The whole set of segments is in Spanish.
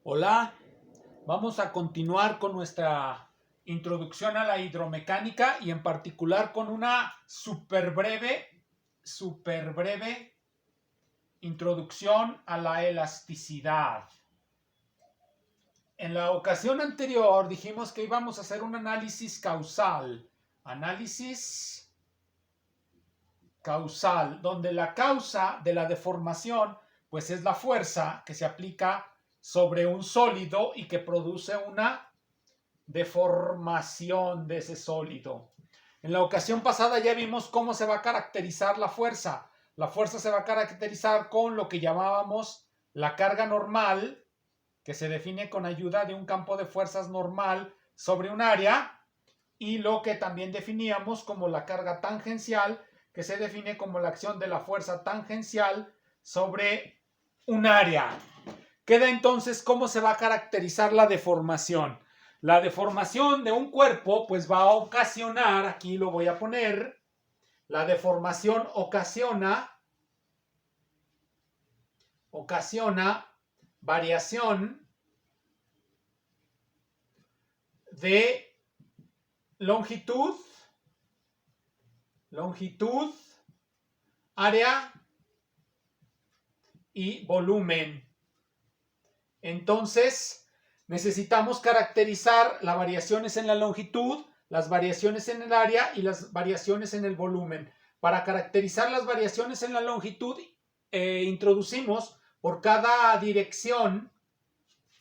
Hola, vamos a continuar con nuestra introducción a la hidromecánica y en particular con una súper breve introducción a la elasticidad. En la ocasión anterior dijimos que íbamos a hacer un análisis causal. Donde la causa de la deformación pues es la fuerza que se aplica sobre un sólido y que produce una deformación de ese sólido. En la ocasión pasada ya vimos cómo se va a caracterizar la fuerza. La fuerza se va a caracterizar con lo que llamábamos la carga normal, que se define con ayuda de un campo de fuerzas normal sobre un área, y lo que también definíamos como la carga tangencial, que se define como la acción de la fuerza tangencial sobre un área. Queda entonces cómo se va a caracterizar la deformación. La deformación de un cuerpo pues va a ocasionar, aquí lo voy a poner, la deformación ocasiona variación de longitud, área y volumen. Entonces, necesitamos caracterizar las variaciones en la longitud, las variaciones en el área y las variaciones en el volumen. Para caracterizar las variaciones en la longitud, introducimos por cada dirección,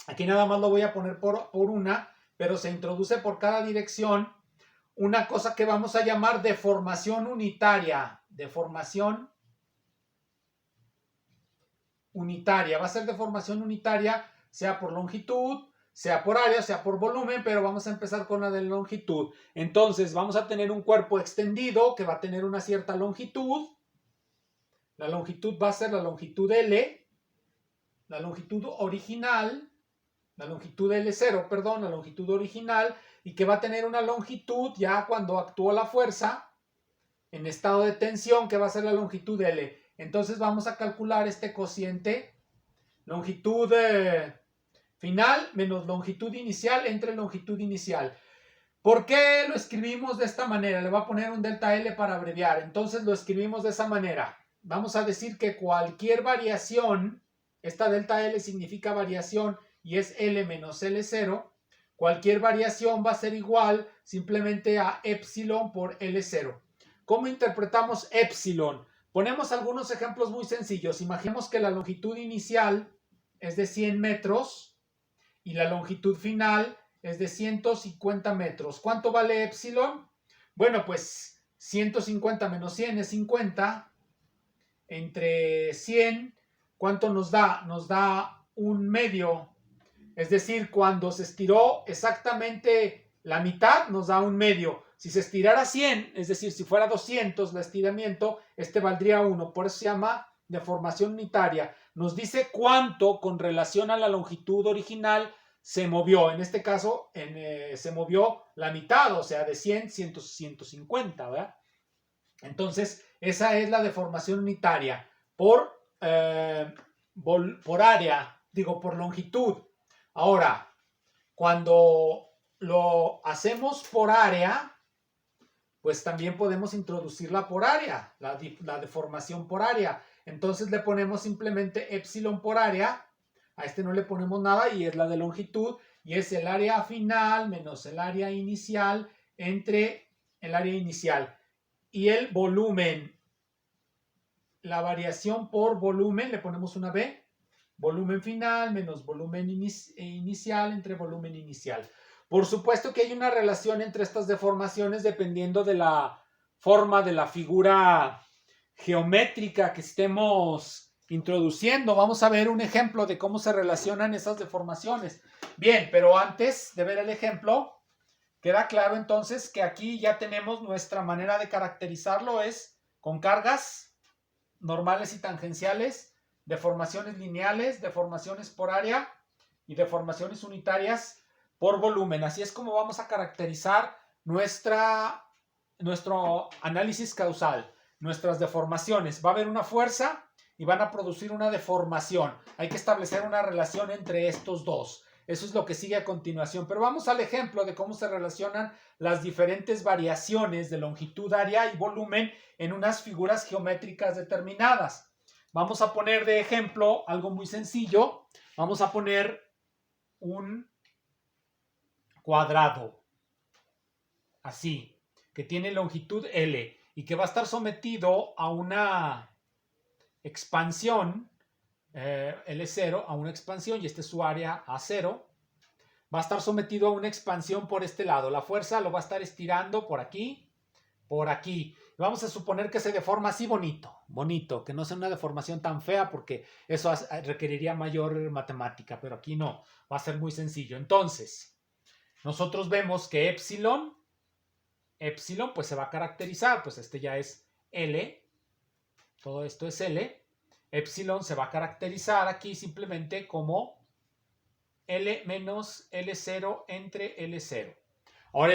aquí nada más lo voy a poner por una, pero se introduce por cada dirección una cosa que vamos a llamar deformación unitaria. Deformación unitaria. Va a ser deformación unitaria, sea por longitud, sea por área, sea por volumen, pero vamos a empezar con la de longitud. Entonces vamos a tener un cuerpo extendido que va a tener una cierta longitud. La longitud va a ser la longitud L, la longitud original, la longitud L0, perdón, la longitud original, y que va a tener una longitud ya cuando actuó la fuerza en estado de tensión, que va a ser la longitud L. Entonces vamos a calcular este cociente, longitud final menos longitud inicial entre longitud inicial. ¿Por qué lo escribimos de esta manera? Le voy a poner un delta L para abreviar. Entonces lo escribimos de esa manera. Vamos a decir que cualquier variación, esta delta L significa variación y es L menos L0. Cualquier variación va a ser igual simplemente a epsilon por L0. ¿Cómo interpretamos epsilon? Ponemos algunos ejemplos muy sencillos. Imaginemos que la longitud inicial es de 100 metros y la longitud final es de 150 metros. ¿Cuánto vale epsilon? Bueno, pues 150 menos 100 es 50. Entre 100, ¿cuánto nos da? Nos da un medio. Es decir, cuando se estiró exactamente la mitad, nos da un medio. Si se estirara 100, es decir, si fuera 200 el estiramiento, este valdría 1. Por eso se llama deformación unitaria. Nos dice cuánto con relación a la longitud original se movió. En este caso, se movió la mitad, o sea, de 100, 150, ¿verdad? Entonces, esa es la deformación unitaria por área, digo, por longitud. Ahora, cuando lo hacemos por área, pues también podemos introducirla por área, la deformación por área. Entonces le ponemos simplemente epsilon por área, a este no le ponemos nada y es la de longitud, y es el área final menos el área inicial entre el área inicial. Y el volumen, la variación por volumen, le ponemos una B, volumen final menos volumen inicial entre volumen inicial. Por supuesto que hay una relación entre estas deformaciones dependiendo de la forma de la figura geométrica que estemos introduciendo. Vamos a ver un ejemplo de cómo se relacionan esas deformaciones. Bien, pero antes de ver el ejemplo, queda claro entonces que aquí ya tenemos nuestra manera de caracterizarlo, es con cargas normales y tangenciales, deformaciones lineales, deformaciones por área y deformaciones unitarias por volumen. Así es como vamos a caracterizar nuestro análisis causal, nuestras deformaciones. Va a haber una fuerza y van a producir una deformación. Hay que establecer una relación entre estos dos. Eso es lo que sigue a continuación. Pero vamos al ejemplo de cómo se relacionan las diferentes variaciones de longitud, área y volumen en unas figuras geométricas determinadas. Vamos a poner de ejemplo algo muy sencillo. Vamos a poner un cuadrado, así, que tiene longitud L y que va a estar sometido a una expansión, L0, a una expansión, y este es su área A0. Va a estar sometido a una expansión por este lado. La fuerza lo va a estar estirando por aquí, por aquí. Vamos a suponer que se deforma así bonito, que no sea una deformación tan fea porque eso requeriría mayor matemática, pero aquí no, va a ser muy sencillo. Entonces, nosotros vemos que epsilon pues se va a caracterizar, pues este ya es L, todo esto es L. Epsilon se va a caracterizar aquí simplemente como L menos L0 entre L0. Ahora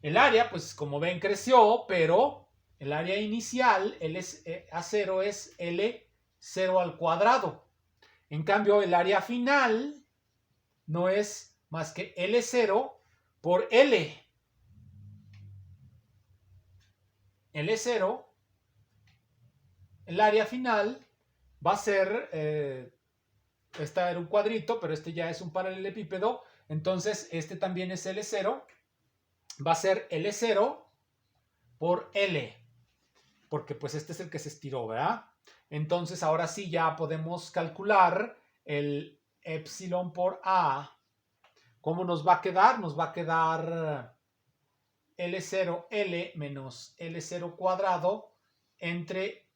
el área, pues como ven, creció, pero el área inicial, A0 es L0 al cuadrado. En cambio, el área final no es más que L0 por L. L0, el área final va a ser, este era un cuadrito, pero este ya es un paralelepípedo, entonces este también es L0, va a ser L0 por L, porque pues este es el que se estiró, ¿verdad? Entonces ahora sí ya podemos calcular el epsilon por A. ¿Cómo nos va a quedar? Nos va a quedar L0L menos L0 cuadrado entre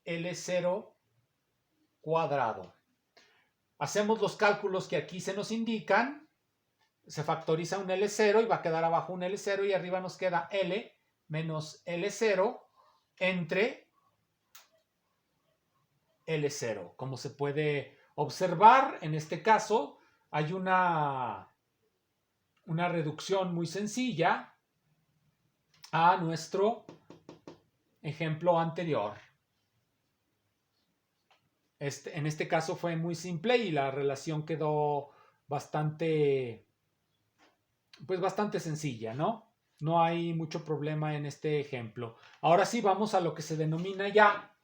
L0 cuadrado. Hacemos los cálculos que aquí se nos indican. Se factoriza un L0 y va a quedar abajo un L0 y arriba nos queda L menos L0 entre L0. Como se puede observar, en este caso hay una reducción muy sencilla a nuestro ejemplo anterior. En este caso fue muy simple y la relación quedó bastante sencilla, ¿no? No hay mucho problema en este ejemplo. Ahora sí vamos a lo que se denomina ya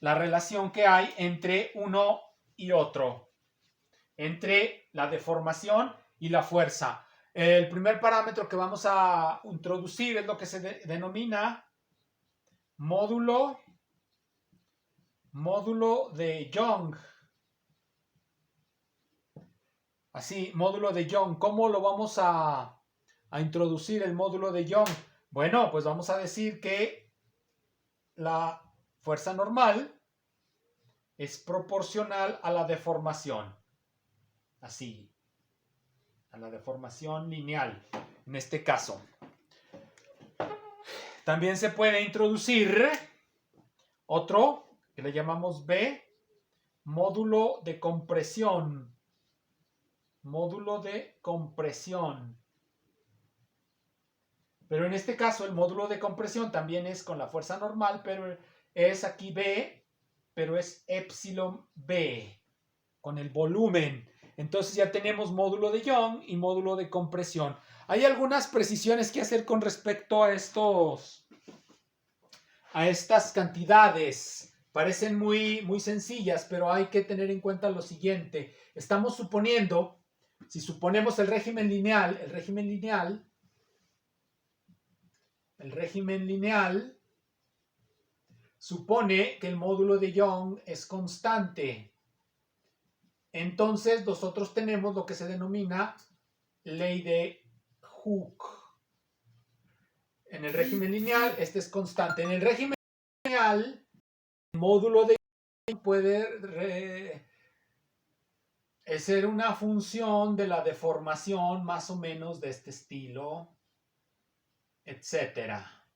la relación que hay entre uno y otro, entre la deformación y la fuerza. El primer parámetro que vamos a introducir es lo que se denomina módulo de Young. Así, módulo de Young. ¿Cómo lo vamos a introducir el módulo de Young? Bueno, pues vamos a decir que la fuerza normal es proporcional a la deformación. Así, a la deformación lineal, en este caso. También se puede introducir otro que le llamamos B, módulo de compresión. Módulo de compresión. Pero en este caso el módulo de compresión también es con la fuerza normal, pero es aquí B, pero es epsilon B, con el volumen. Entonces ya tenemos módulo de Young y módulo de compresión. Hay algunas precisiones que hacer con respecto a estas cantidades. Parecen muy sencillas, pero hay que tener en cuenta lo siguiente. Estamos suponiendo, si suponemos el régimen lineal supone que el módulo de Young es constante. Entonces nosotros tenemos lo que se denomina ley de Hooke. En el régimen lineal este es constante. En el régimen lineal el módulo de Young puede ser una función de la deformación más o menos de este estilo, etcétera.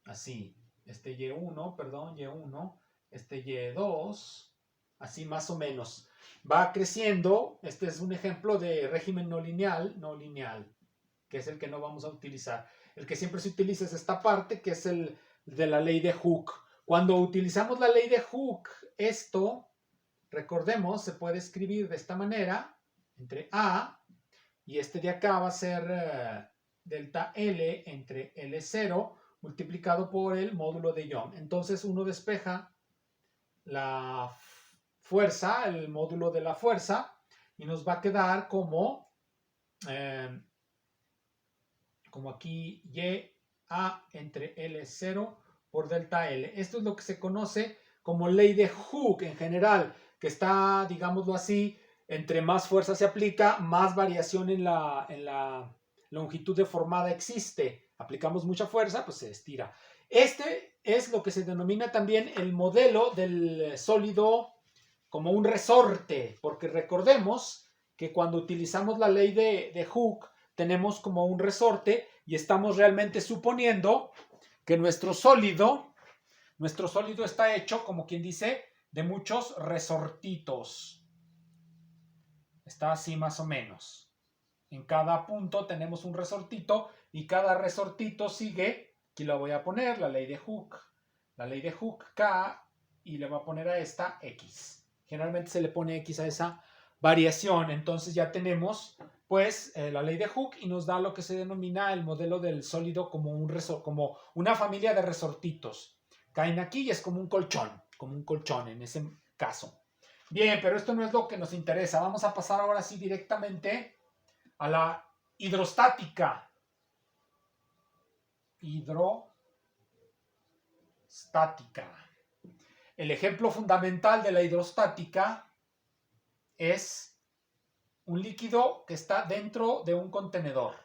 Así, este Y1, este Y2, así más o menos. Va creciendo. Este es un ejemplo de régimen no lineal, que es el que no vamos a utilizar. El que siempre se utiliza es esta parte, que es el de la ley de Hooke. Cuando utilizamos la ley de Hooke, esto, recordemos, se puede escribir de esta manera, entre A y este de acá va a ser delta L entre L0 multiplicado por el módulo de Young. Entonces uno despeja la fuerza, el módulo de la fuerza, y nos va a quedar como aquí Y A entre L0 por delta L. Esto es lo que se conoce como ley de Hooke en general, que está, digámoslo así, entre más fuerza se aplica, más variación en la longitud deformada existe. Aplicamos mucha fuerza, pues se estira. Este es lo que se denomina también el modelo del sólido como un resorte, porque recordemos que cuando utilizamos la ley de Hooke, tenemos como un resorte y estamos realmente suponiendo que nuestro sólido está hecho, como quien dice, de muchos resortitos. Está así más o menos. En cada punto tenemos un resortito y cada resortito sigue, aquí lo voy a poner, la ley de Hooke K, y le voy a poner a esta X. Generalmente se le pone X a esa variación, entonces ya tenemos pues la ley de Hooke y nos da lo que se denomina el modelo del sólido como una familia de resortitos. Caen aquí y es como un colchón en ese caso. Bien, pero esto no es lo que nos interesa. Vamos a pasar ahora sí directamente a la hidrostática. El ejemplo fundamental de la hidrostática es un líquido que está dentro de un contenedor.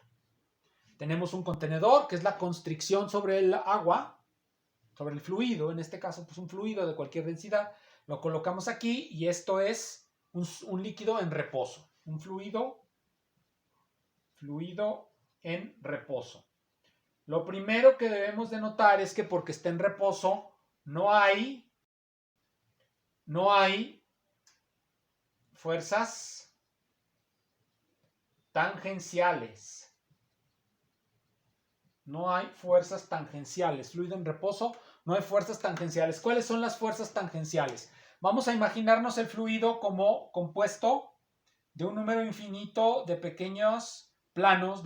Tenemos un contenedor que es la constricción sobre el agua, sobre el fluido, en este caso pues un fluido de cualquier densidad. Lo colocamos aquí y esto es un líquido en reposo, un fluido en reposo. Lo primero que debemos de notar es que porque está en reposo no hay fuerzas tangenciales. No hay fuerzas tangenciales. Fluido en reposo, no hay fuerzas tangenciales. ¿Cuáles son las fuerzas tangenciales? Vamos a imaginarnos el fluido como compuesto de un número infinito de pequeños planos,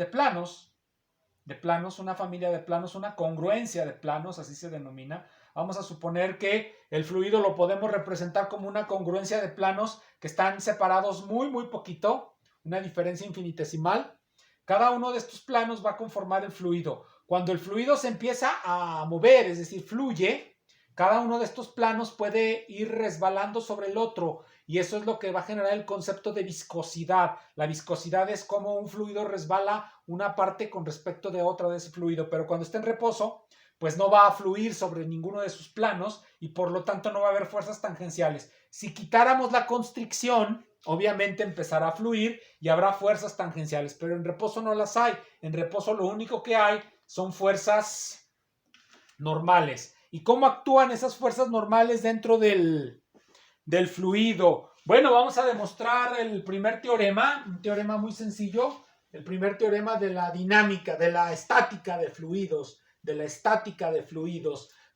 una familia de planos, una congruencia de planos, así se denomina. Vamos a suponer que el fluido lo podemos representar como una congruencia de planos que están separados muy, muy poquito, una diferencia infinitesimal. Cada uno de estos planos va a conformar el fluido. Cuando el fluido se empieza a mover, es decir, fluye, cada uno de estos planos puede ir resbalando sobre el otro y eso es lo que va a generar el concepto de viscosidad. La viscosidad es como un fluido resbala una parte con respecto de otra de ese fluido, pero cuando está en reposo, pues no va a fluir sobre ninguno de sus planos y por lo tanto no va a haber fuerzas tangenciales. Si quitáramos la constricción, obviamente empezará a fluir y habrá fuerzas tangenciales, pero en reposo no las hay. En reposo lo único que hay son fuerzas normales. ¿Y cómo actúan esas fuerzas normales dentro del fluido? Bueno, vamos a demostrar el primer teorema, un teorema muy sencillo, el primer teorema de la dinámica, de la estática de fluidos,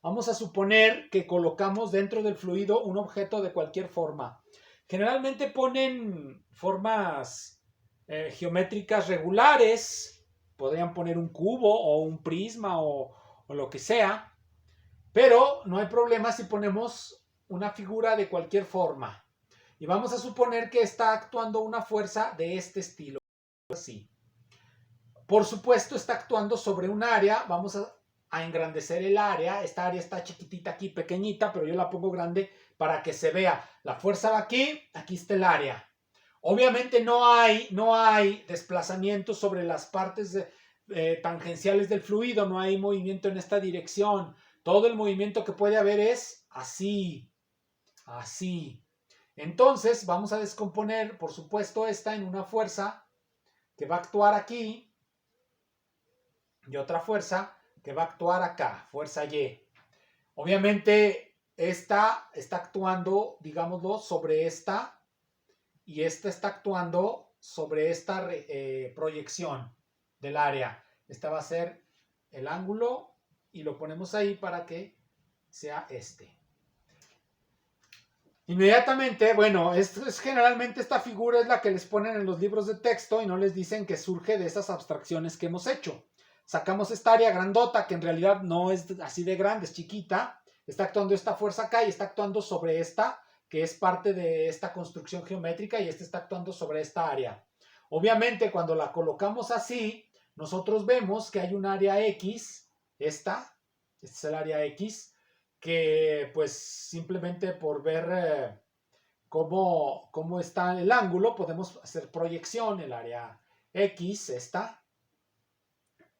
Vamos a suponer que colocamos dentro del fluido un objeto de cualquier forma. Generalmente ponen formas geométricas regulares, podrían poner un cubo o un prisma o lo que sea, pero no hay problema si ponemos una figura de cualquier forma. Y vamos a suponer que está actuando una fuerza de este estilo, así. Por supuesto está actuando sobre un área, vamos a engrandecer el área, esta área está chiquitita aquí, pequeñita, pero yo la pongo grande para que se vea. La fuerza va aquí, aquí está el área. Obviamente no hay desplazamiento sobre las partes tangenciales del fluido, no hay movimiento en esta dirección. Todo el movimiento que puede haber es así. Entonces vamos a descomponer, por supuesto, esta en una fuerza que va a actuar aquí y otra fuerza que va a actuar acá, fuerza Y. Obviamente esta está actuando, digámoslo, sobre esta y esta está actuando sobre esta proyección del área. Esta va a ser el ángulo y lo ponemos ahí para que sea este. Inmediatamente, bueno, generalmente esta figura es la que les ponen en los libros de texto y no les dicen que surge de esas abstracciones que hemos hecho. Sacamos esta área grandota, que en realidad no es así de grande, es chiquita. Está actuando esta fuerza acá y está actuando sobre esta, que es parte de esta construcción geométrica, y esta está actuando sobre esta área. Obviamente, cuando la colocamos así, nosotros vemos que hay un área X, esta es el área X, que pues simplemente por ver cómo está el ángulo, podemos hacer proyección. El área X, esta,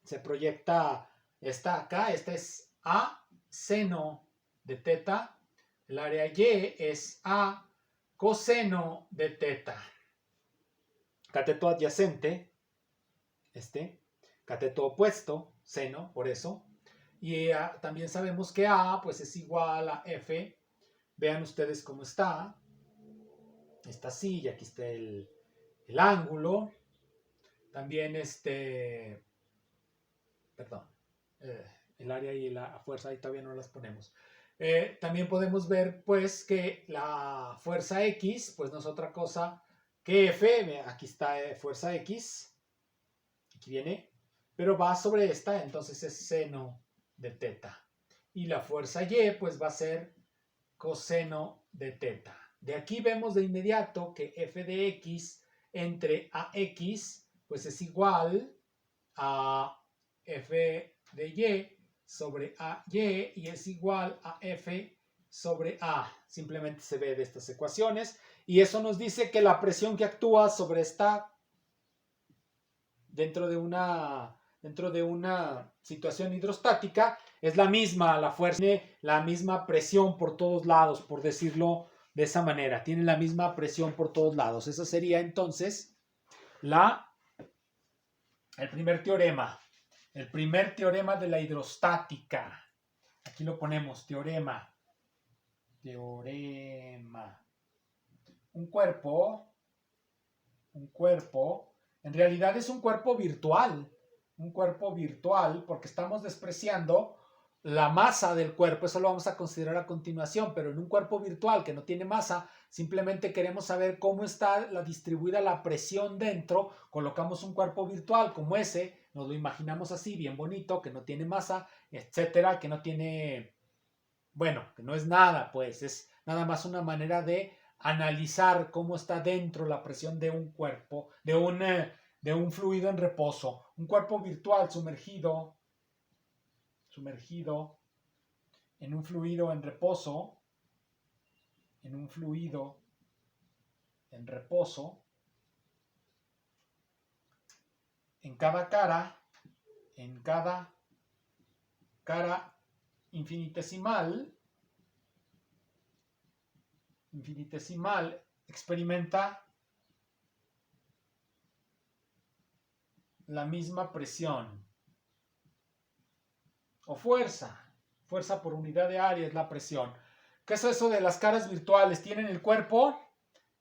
se proyecta esta acá, esta es A seno de teta, el área Y es A coseno de teta. Cateto adyacente, cateto opuesto, seno, por eso. Y también sabemos que A pues es igual a F. Vean ustedes cómo está. Está así, y aquí está el ángulo. También perdón, el área y la fuerza ahí todavía no las ponemos. También podemos ver pues que la fuerza X pues no es otra cosa que F. Aquí está fuerza X. Aquí viene. Pero va sobre esta, entonces es seno de teta. Y la fuerza Y pues va a ser coseno de teta. De aquí vemos de inmediato que f de x entre ax pues es igual a f de y sobre ay, y es igual a f sobre a. Simplemente se ve de estas ecuaciones, y eso nos dice que la presión que actúa sobre esta dentro de una situación hidrostática es la misma. La fuerza tiene la misma presión por todos lados, por decirlo de esa manera. Tiene la misma presión por todos lados. Esa sería entonces el primer teorema. El primer teorema de la hidrostática. Aquí lo ponemos, teorema. Teorema. Un cuerpo, en realidad es un cuerpo virtual. Un cuerpo virtual, porque estamos despreciando la masa del cuerpo. Eso lo vamos a considerar a continuación. Pero en un cuerpo virtual que no tiene masa, simplemente queremos saber cómo está distribuida la presión dentro. Colocamos un cuerpo virtual como ese, nos lo imaginamos así, bien bonito, que no tiene masa, etcétera, que no tiene, bueno, que no es nada, pues es nada más una manera de analizar cómo está dentro la presión de un cuerpo, de un fluido en reposo. Un cuerpo virtual sumergido en un fluido en reposo, en cada cara infinitesimal experimenta la misma presión o fuerza por unidad de área es la presión. ¿Qué es eso de las caras virtuales? Tienen el cuerpo,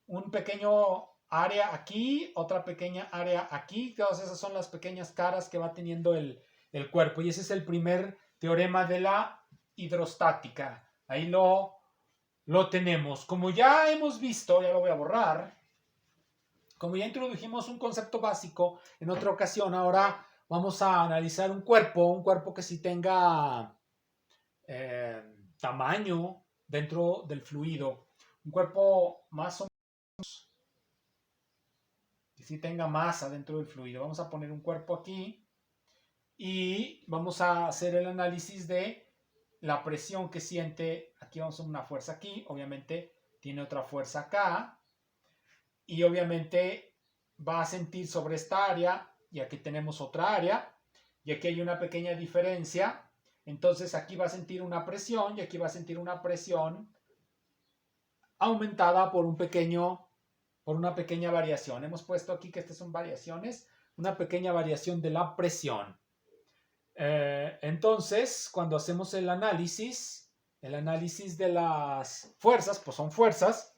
un pequeño área aquí, otra pequeña área aquí. Todas esas son las pequeñas caras que va teniendo el cuerpo, y ese es el primer teorema de la hidrostática. Ahí lo tenemos. Como ya hemos visto, ya lo voy a borrar, como ya introdujimos un concepto básico en otra ocasión, ahora vamos a analizar un cuerpo que sí tenga tamaño dentro del fluido. Un cuerpo más o menos que sí tenga masa dentro del fluido. Vamos a poner un cuerpo aquí y vamos a hacer el análisis de la presión que siente. Aquí vamos a una fuerza aquí, obviamente tiene otra fuerza acá, y obviamente va a sentir sobre esta área, y aquí tenemos otra área, y aquí hay una pequeña diferencia. Entonces aquí va a sentir una presión, y aquí va a sentir una presión aumentada por una pequeña variación. Hemos puesto aquí que estas son variaciones, una pequeña variación de la presión. Entonces, cuando hacemos el análisis de las fuerzas, pues son fuerzas.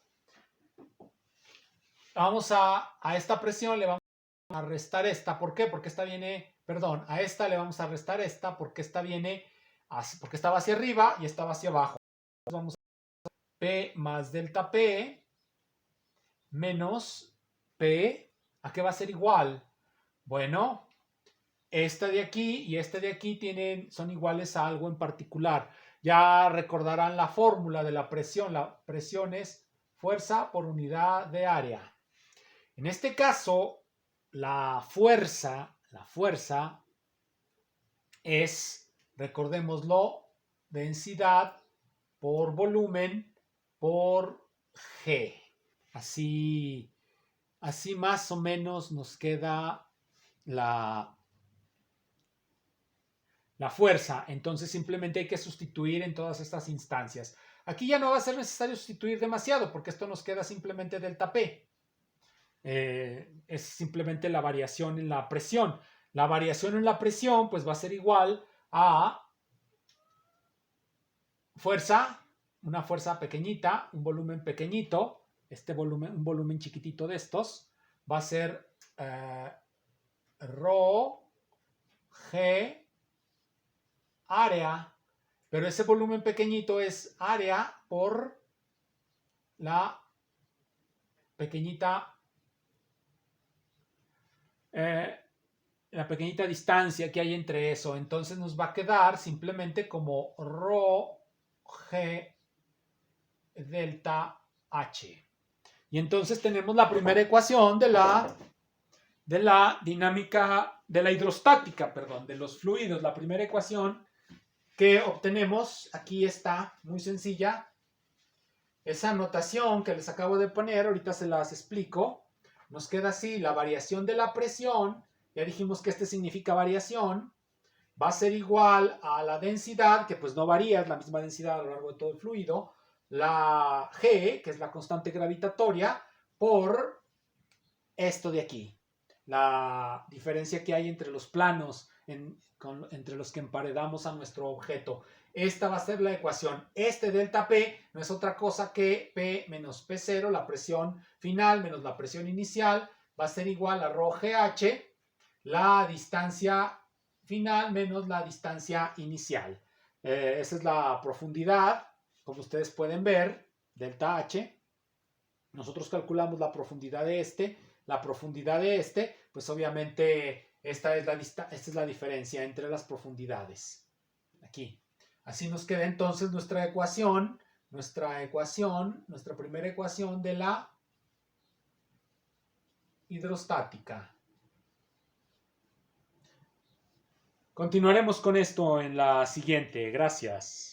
Vamos a esta presión le vamos a restar esta. ¿Por qué? Porque esta viene, perdón, a esta le vamos a restar esta, porque esta viene porque estaba hacia arriba y estaba hacia abajo. Vamos a P más delta P menos P, ¿a qué va a ser igual? Bueno, esta de aquí y esta de aquí son iguales a algo en particular. Ya recordarán la fórmula de la presión. La presión es fuerza por unidad de área. En este caso, la fuerza es, recordémoslo, densidad por volumen por G. Así más o menos nos queda la fuerza. Entonces simplemente hay que sustituir en todas estas instancias. Aquí ya no va a ser necesario sustituir demasiado porque esto nos queda simplemente delta P. Es simplemente la variación en la presión. La variación en la presión pues va a ser igual a fuerza, una fuerza pequeñita, un volumen pequeñito, un volumen chiquitito de estos, va a ser rho G área, pero ese volumen pequeñito es área por la pequeñita distancia que hay entre eso. Entonces nos va a quedar simplemente como rho G delta H. Y entonces tenemos la primera ecuación de la dinámica, de la hidrostática, perdón, de los fluidos. La primera ecuación que obtenemos, aquí está, muy sencilla. Esa notación que les acabo de poner, ahorita se las explico. Nos queda así, la variación de la presión, ya dijimos que significa variación, va a ser igual a la densidad, que pues no varía, es la misma densidad a lo largo de todo el fluido, la G, que es la constante gravitatoria, por esto de aquí. La diferencia que hay entre los planos, entre los que emparedamos a nuestro objeto. Esta va a ser la ecuación. Delta P no es otra cosa que P menos P0, la presión final menos la presión inicial, va a ser igual a rho GH, la distancia final menos la distancia inicial. Esa es la profundidad, como ustedes pueden ver, delta H. Nosotros calculamos la profundidad de pues obviamente esta es la diferencia entre las profundidades. Aquí. Así nos queda entonces nuestra primera ecuación de la hidrostática. Continuaremos con esto en la siguiente. Gracias.